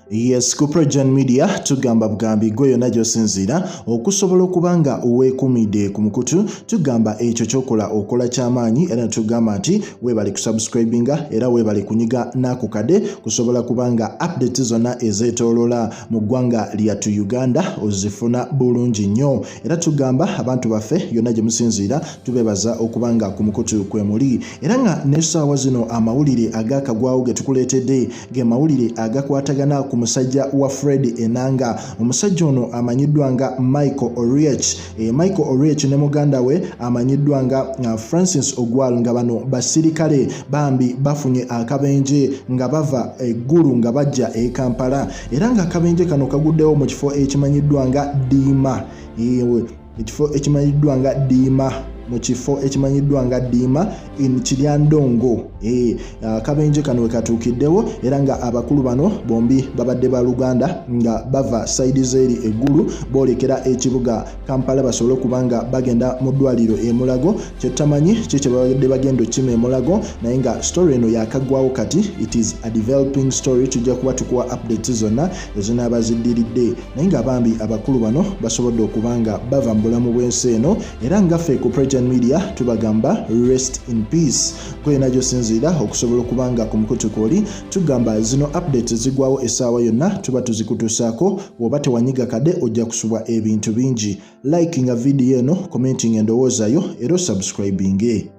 Yes, ku Progen Media tugamba bugambi gwe yonna gy'osinziira okusobola okubanga weekuumidde ku mukutu tugamba ekyo ky'okola okola ky'amaanyi era tugamba nti weebale kusubscribinga era weebale kunyiga n'ako kade kusobola kubanga updates zonna ezeetooloola mu ggwanga lyattu Uganda ozifuna bulungi nnyo era tugamba abantu baffe yonna gye musinziira tubeebaza okubanga ku mukutu kwe muli era nga n'essaawa zino amawulire agaakagwawo ge tukuleetedde ge mawulire agakwatagana ku Basajja wa Fred Enanga. Omusajja ono amanyiddwa nga Michael Oriech. Michael Oriech ne muganda we amanyiddwa nga Francis Ogwal nga bano basirikale bambi bafunye akabenje nga bava gulu nga bajja Kampala era nga akabenje kano kaguddewo mu kifo ekimanyiddwa nga Diima. Ekifo ekimanyiddwa nga Diima mu kifo ekimanyiddwa nga Diima in Kiryandongo. Akabenje kano katuukiddewo era nga abakulu bano bombi babadde ba Luganda nga bava side zeri eggulu boolekera ekibuga Kampala basobole kubanga bagenda mu ddwaliro Mulago. Kyetamanyi kye babadde bagenda okima Mulago naye nga story eno yakagwawo kati it is a developing story. Tujja kuba tukuwa updates zonna ezinaaba ziddiridde naye nga bambi abakulu bano basobodde okubanga bava mu bulamu bw'ensi eno era nga ffe ku Progen Media tubagamba rest in peace. Kwe najo sinzira okusobola okubanga ku mukutu kwoli tugamba zino updates zigwawo essaawa yonna tuba tuzikutuusaako bw'oba tewanyiga kade ojja kusubwa ebintu bingi. Likinga video eno, commenting endowoozayo era subscribing.